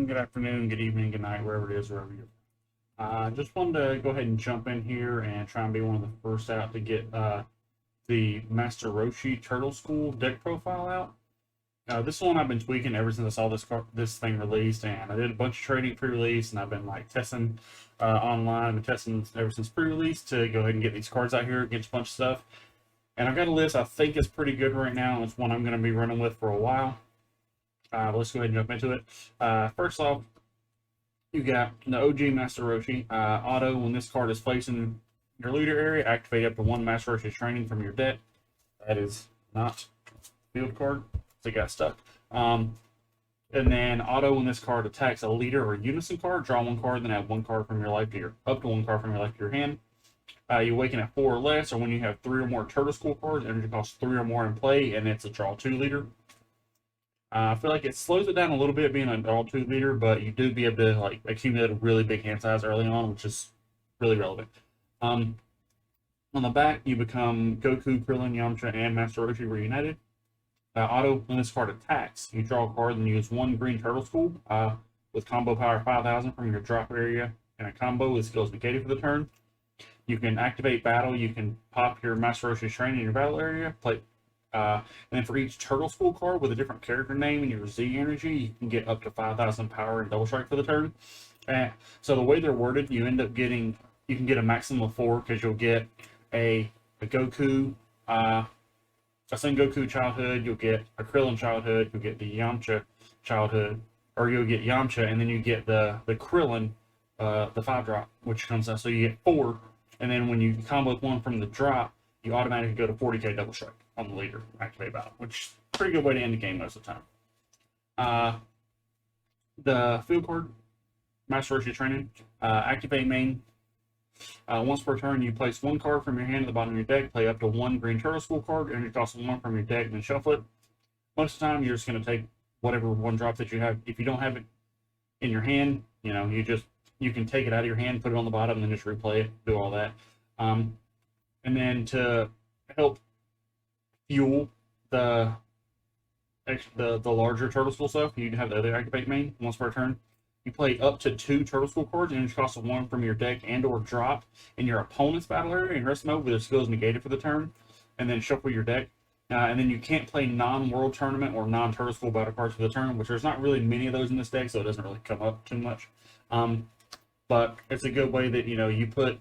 good afternoon, good evening, good night, wherever it is, wherever you're. Just wanted to go ahead and jump in here and try and be one of the first out to get the Master Roshi Turtle School deck profile out. This one I've been tweaking ever since I saw this thing released, and I did a bunch of trading pre-release, and I've been like testing online, been testing ever since pre-release to go ahead and get these cards out here against a bunch of stuff. And I've got a list I think is pretty good right now, and it's one I'm going to be running with for a while. Let's go ahead and jump into it. First off, you got the OG Master Roshi. Auto, when this card is placed in your leader area, activate up to one Master Roshi training from your deck. That is not field card, so it got stuck. And then auto, when this card attacks a leader or Unison card, draw one card, then add one card from your life to your up to one card from your life to your hand. You awaken at 4 or less, or when you have 3 or more Turtle School cards, energy costs 3 or more in play, and it's a draw 2 leader. I feel like it slows it down a little bit being a draw 2 leader, but you do be able to like accumulate a really big hand size early on, which is really relevant. On the back, you become Goku, Krillin, Yamcha, and Master Roshi reunited. Auto, when this card attacks, you draw a card and use 1 green Turtle School with combo power 5000 from your drop area, and a combo with skills negated for the turn. You can activate battle. You can pop your Master Roshi train in your battle area. And then for each Turtle School card with a different character name and your Z energy, you can get up to 5000 power and double strike for the turn. So the way they're worded, you can get a maximum of 4 because you'll get a Goku, a Son Goku childhood, you'll get a Krillin childhood, you'll get the Yamcha childhood, or you'll get Yamcha, and then you get the Krillin, the 5-drop, which comes out. So you get 4, and then when you combo with 1 from the drop, you automatically go to 40k double strike on the leader, activate battle, which is a pretty good way to end the game most of the time. The field card, Master Roshi training, activate main. Once per turn, you place 1 card from your hand at the bottom of your deck, play up to 1 green Turtle School card, and you toss 1 from your deck, then shuffle it. Most of the time, you're just going to take whatever 1 drop that you have. If you don't have it in your hand, you can take it out of your hand, put it on the bottom, and then just replay it, do all that. And then to help fuel the larger Turtle School stuff, you have the other activate main once per turn. You play up to 2 Turtle School cards, and it costs 1 from your deck and/or drop in your opponent's battle area in rest mode with their skills negated for the turn, and then shuffle your deck. And then you can't play non-World Tournament or non-Turtle School battle cards for the turn, which there's not really many of those in this deck, so it doesn't really come up too much. But it's a good way that you put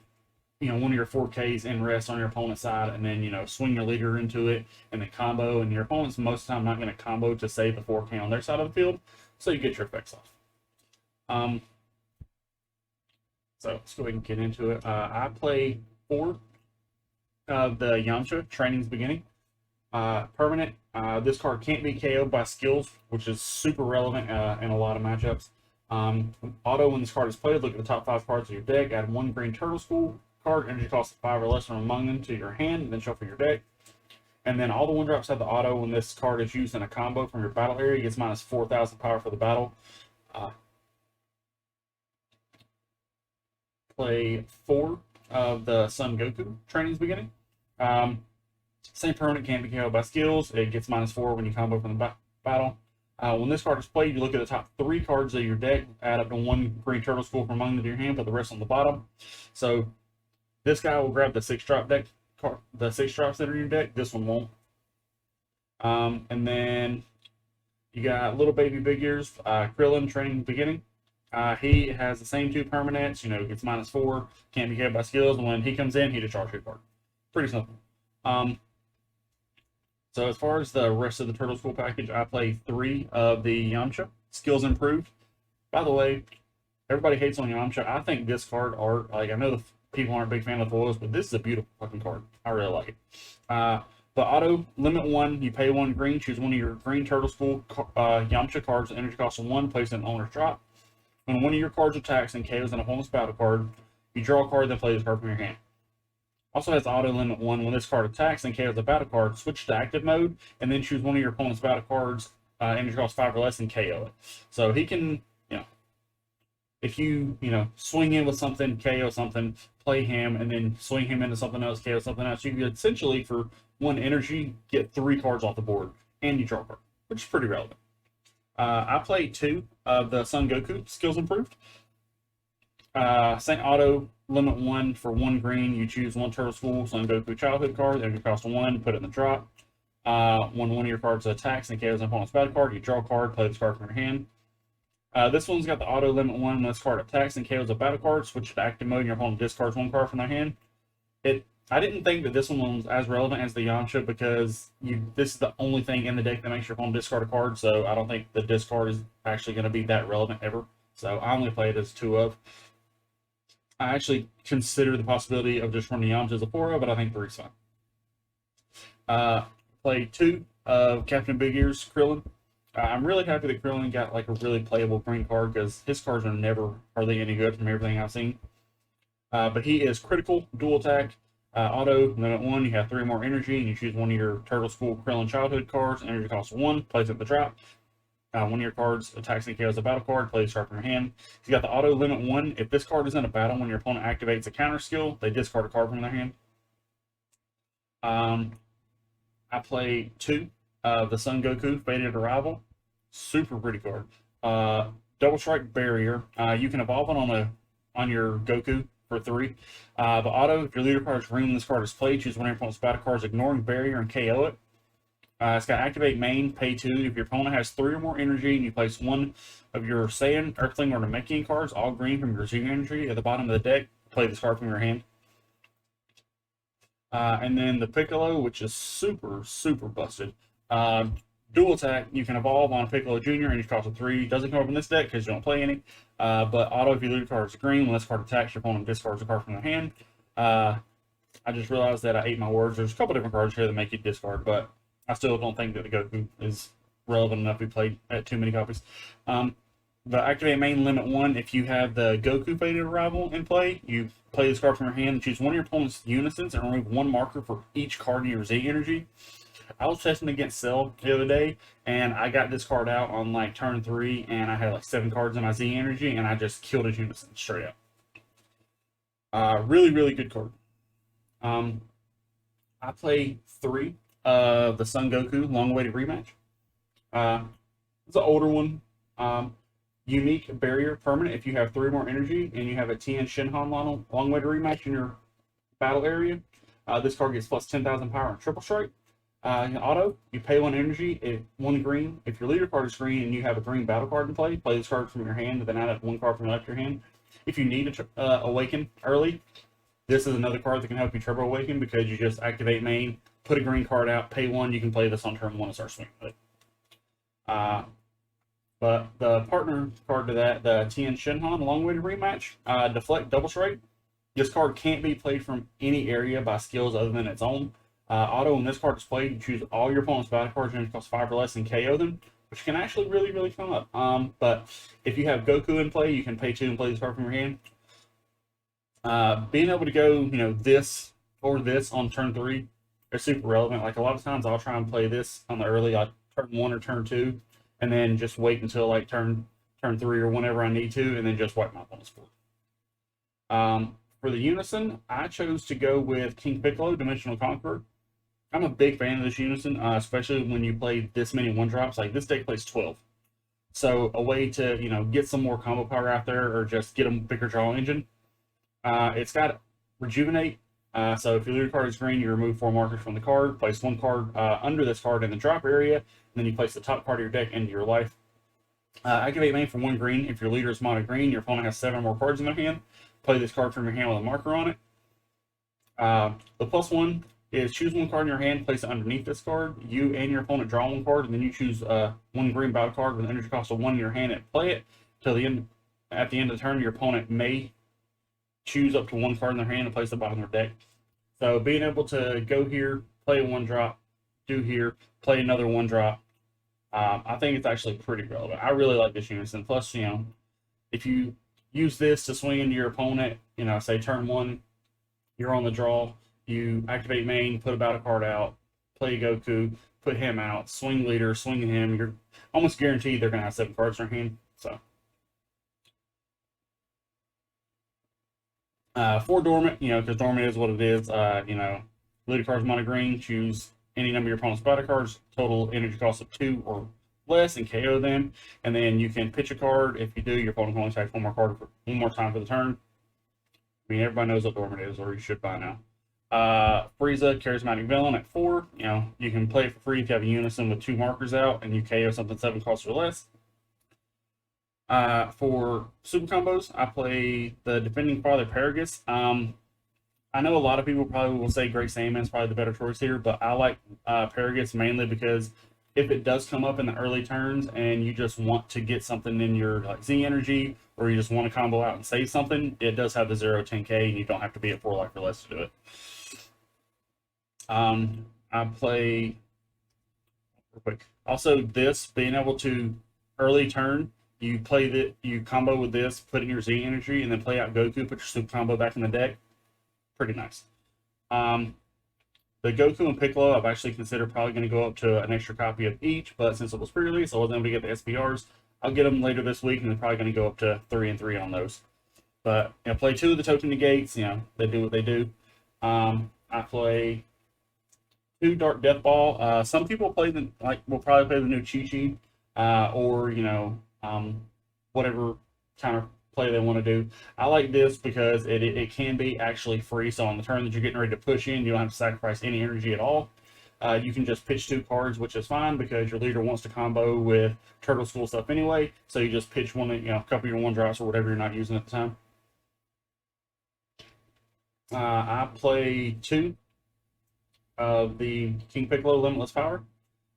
one of your 4Ks in rest on your opponent's side, and then swing your leader into it and then combo, and your opponent's most of the time not going to combo to save the 4K on their side of the field, so you get your effects off. So let's go ahead and get into it. I play 4 of the Yamcha Training's Beginning. Permanent. This card can't be KO'd by skills, which is super relevant in a lot of matchups. Auto, when this card is played, look at the top 5 cards of your deck, add 1 green Turtle School card, energy cost 5 or less from among them to your hand, and then shuffle your deck. And then all the 1-drops have the auto. When this card is used in a combo from your battle area, it gets minus 4000 power for the battle. Play 4 of the Son Goku Training's Beginning. Same permanent, can't be KO'd by skills. It gets minus 4 when you combo from the battle. When this card is played, you look at the top 3 cards of your deck, add up to 1 green Turtle School from among them to your hand, put the rest on the bottom. So this guy will grab the 6-drop deck card, the 6 drops that are in your deck. This one won't. And then you got Little Baby Big Ears, Krillin Training Beginning. He has the same 2 permanents, gets minus 4, can't be KO'd by skills, and when he comes in, he just charges 2 card. Pretty simple. So as far as the rest of the Turtle School package, I play 3 of the Yamcha. Skills improved. By the way, everybody hates on Yamcha. I think this card art, I know the people aren't a big fan of the foils, but this is a beautiful fucking card. I really like it. But auto, limit 1, you pay 1 green, choose one of your green Turtle School Yamcha cards, energy cost 1, place it in owner's drop. When one of your cards attacks and KOs an opponent's battle card, you draw a card, then play this card from your hand. Also has auto limit 1. When this card attacks and KOs a battle card, switch to active mode, and then choose one of your opponent's battle cards, energy cost 5 or less, and KO it. So he can, if you, swing in with something, KO something, play him, and then swing him into something else, KO something else, you can essentially, for 1 energy, get 3 cards off the board, and you draw a card, which is pretty relevant. I play 2 the Son Goku skills improved. Same auto, limit 1 for 1 green. You choose 1 Turtle School Son Goku childhood card. Energy cost 1, put it in the drop. When one of your cards attacks and KOs an opponent's battle card, you draw a card, play this card from your hand. This one's got the auto limit 1. When this card attacks and KOs a battle card, switch to active mode and your opponent discards 1 card from their hand. I didn't think that this one was as relevant as the Yamcha because this is the only thing in the deck that makes your opponent discard a card, so I don't think the discard is actually going to be that relevant ever. So I only play it as 2 of. I actually consider the possibility of just running Yamcha as a 4 of, but I think 3 is fine. Play 2 of Captain Big Ears Krillin. I'm really happy that Krillin got like a really playable green card because his cards are never hardly any good from everything I've seen. But he is critical, dual attack, auto, limit 1. You have 3 more energy, and you choose one of your Turtle School Krillin childhood cards. Energy costs 1, plays at the drop. One of your cards attacks and KOs a battle card, plays sharp from your hand. You got the auto limit 1. If this card is in a battle, when your opponent activates a counter skill, they discard a card from their hand. I play 2 of the Son Goku Faded Arrival. Super pretty card. Double Strike Barrier. You can evolve it on your Goku for 3. The auto, if your leader card is green when this card is played, choose one of your opponent's battle cards, ignoring Barrier, and KO it. It's got Activate Main, pay 2. If your opponent has 3 or more energy and you place one of your Saiyan, Earthling, or Namekian cards, all green from your Z energy, at the bottom of the deck, play this card from your hand. And then the Piccolo, which is super, super busted. Dual attack, you can evolve on Piccolo Jr. and you cost a 3. Doesn't come up in this deck because you don't play any. But auto, if your leader card is green, when this card attacks, your opponent discards a card from their hand. I just realized that I ate my words. There's a couple different cards here that make you discard, but I still don't think that the Goku is relevant enough to be played at too many copies. The Activate Main limit 1. If you have the Goku Faded Arrival in play, you play this card from your hand and choose one of your opponent's Unisons and remove 1 marker for each card in your Z energy. I was testing against Cell the other day, and I got this card out on like turn 3, and I had like 7 cards in my Z energy, and I just killed his Unison straight up. Really, really good card. I play 3 of the Son Goku long-awaited rematch. It's an older one. Unique Barrier permanent. If you have 3 more energy and you have a Tien Shinhan long-awaited rematch in your battle area, this card gets plus 10,000 power and triple strike. Auto, you pay 1 energy, 1 green. If your leader card is green and you have a green battle card in play this card from your hand, and then add 1 card from the left of your hand. If you need to awaken early, this is another card that can help you turbo awaken because you just activate main, put a green card out, pay 1. You can play this on turn 1 and start swinging with it. But the partner card to that, the Tien Shinhan long-awaited rematch, deflect double strike. This card can't be played from any area by skills other than its own. Auto, when this card is played, you choose all your opponent's battle cards and it costs 5 or less and KO them, which can actually really, really come up. But if you have Goku in play, you can pay 2 and play this card from your hand. Being able to go, this or this on turn 3 is super relevant. Like a lot of times I'll try and play this on the early, like turn 1 or turn 2, and then just wait until like turn 3 or whenever I need to, and then just wipe my opponent's board. For the Unison, I chose to go with King Piccolo, Dimensional Conqueror. I'm a big fan of this Unison, especially when you play this many 1-drops. Like, this deck plays 12. So, a way to, get some more combo power out there or just get a bigger draw engine. It's got Rejuvenate. So, if your leader card is green, you remove 4 markers from the card. Place 1 card under this card in the drop area. And then you place the top part of your deck into your life. Activate main for 1 green. If your leader is mono green, your opponent has 7 more cards in their hand. Play this card from your hand with a marker on it. The +1 is choose 1 card in your hand, place it underneath this card. You and your opponent draw 1 card, and then you choose 1 green battle card with an energy cost of 1 in your hand and play it till the end. At the end of the turn, your opponent may choose up to 1 card in their hand and place it bottom of their deck. So being able to go here, play a 1-drop, do here, play another 1-drop, I think it's actually pretty relevant. I really like this Unison. Plus, if you use this to swing into your opponent, say turn 1, you're on the draw, you activate main, put a battle card out, play Goku, put him out, swing leader, swing him, you're almost guaranteed they're going to have 7 cards in their hand. So, for Dormant, because Dormant is what it is, leader cards mono green, choose any number of your opponent's battle cards, total energy cost of 2 or less and KO them. And then you can pitch a card. If you do, your opponent can only attack one more card for one more time for the turn. I mean, everybody knows what Dormant is, or you should by now. Frieza, Charismatic Villain at 4. You know, you can play it for free if you have a Unison with 2 markers out and you KO something 7 costs or less. For super combos, I play the Defending Father Paragus. I know a lot of people probably will say Great Saiyaman is probably the better choice here, but I like Paragus mainly because if it does come up in the early turns and you just want to get something in your like Z energy, or you just want to combo out and save something, it does have the 0-10k and you don't have to be at 4 life or less to do it. I play real quick. Also, this being able to early turn, you play that, you combo with this, put in your Z energy, and then play out Goku, put your super combo back in the deck. Pretty nice. The Goku and Piccolo, I've actually considered probably going to go up to an extra copy of each, but since it was pre-release, I wasn't able to get the SPRs. I'll get them later this week, and they're probably going to go up to 3 and 3 on those. But you know, play 2 of the token negates. You know, they do what they do. I play 2 Dark Death Ball. Some people play the will probably play the new Chi-Chi, or you know, whatever kind of play they want to do. I like this because it can be actually free. So on the turn that you're getting ready to push in, you don't have to sacrifice any energy at all. You can just pitch 2 cards, which is fine because your leader wants to combo with Turtle School stuff anyway. So you just pitch one, you know, a couple of your 1-drops or whatever you're not using at the time. I play 2 of the King Piccolo Limitless Power.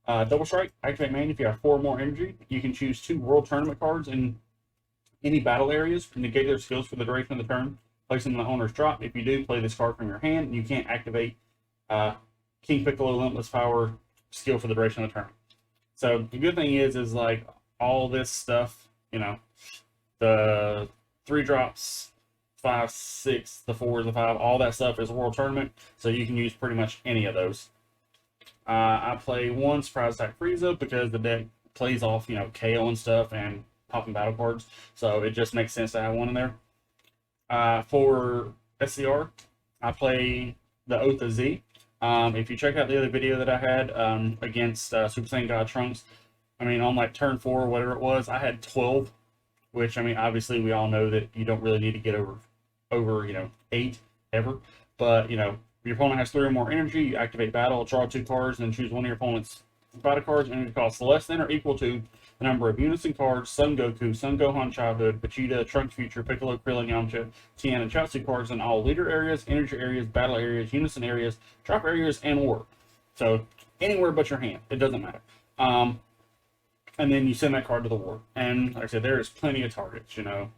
Double Strike, activate main. If you have 4 more energy, you can choose 2 World Tournament cards in any battle areas, negate their skills for the duration of the turn, place them in the owner's drop. If you do, play this card from your hand. You can't activate King Piccolo Limitless Power skill for the duration of the turn. So the good thing is like all this stuff, you know, the 3-drops, 5, 6, the 4s, the 5, all that stuff is World Tournament, so you can use pretty much any of those. I play 1 Surprise Attack Frieza because the deck plays off, you know, KO and stuff and popping battle cards, so it just makes sense to have 1 in there. For SCR, I play the Oath of Z. If you check out the other video that I had against Super Saiyan God Trunks, I mean, on like turn 4 or whatever it was, I had 12, which, I mean, obviously we all know that you don't really need to get over you know, 8 ever, but, you know, if your opponent has 3 or more energy, you activate battle, draw 2 cards, and then choose one of your opponent's battle cards, and it costs less than or equal to the number of Unison cards, Son Goku, Son Gohan Childhood, Vegeta, Trunks Future, Piccolo, Krillin, Yamcha, Tien, and Chaozu cards in all leader areas, energy areas, battle areas, Unison areas, drop areas, and war. So anywhere but your hand, it doesn't matter. And then you send that card to the war. And like I said, there is plenty of targets, you know.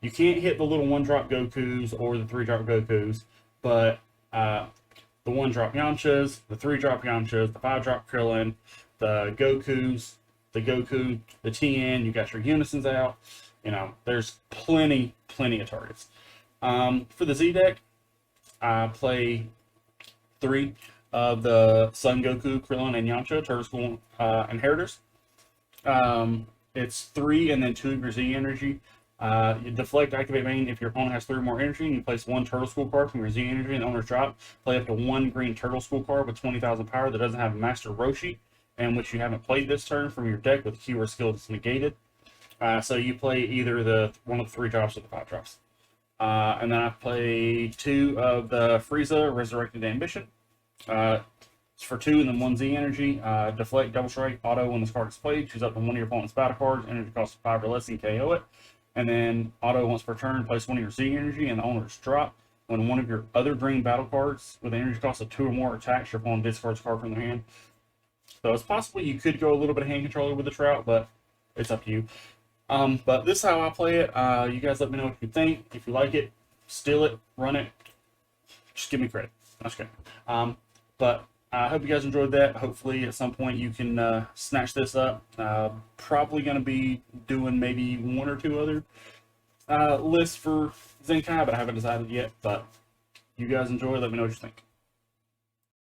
You can't hit the little 1-drop Gokus or the 3-drop Gokus, but the 1-drop Yamchas, the 3-drop Yamchas, the 5-drop Krillin, the Gokus, the Goku, the Tien, you got your Unisons out. You know, there's plenty of targets. For the Z-Deck, I play 3 of the Son Goku, Krillin, and Yamcha, Turtle School Inheritors. It's 3 and then 2 of your Z energy. You deflect, activate main. If your opponent has 3 or more energy, and you place 1 Turtle School card from your Z energy in the owner's drop, play up to 1 green Turtle School card with 20,000 power that doesn't have a Master Roshi, and which you haven't played this turn from your deck with a keyword skill that's negated. So you play either one of the 3 drops or the 5 drops. And then I play 2 of the Frieza Resurrected Ambition. It's for 2 and then 1 Z energy. Deflect, double strike, auto when this card is played. Choose up to 1 of your opponent's battle cards. Energy costs 5 or less and KO it. And then auto once per turn, place 1 of your Z energy in the owner's drop. When one of your other green battle cards with an energy cost of 2 or more attacks, your opponent discards a card from their hand. So it's possible you could go a little bit of hand controller with this route, but it's up to you. But this is how I play it. You guys let me know what you think. If you like it, steal it, run it. Just give me credit. That's okay. But I hope you guys enjoyed that. Hopefully at some point you can snatch this up. Probably going to be doing maybe 1 or 2 other lists for Zenkai, but I haven't decided yet. But you guys enjoy. Let me know what you think.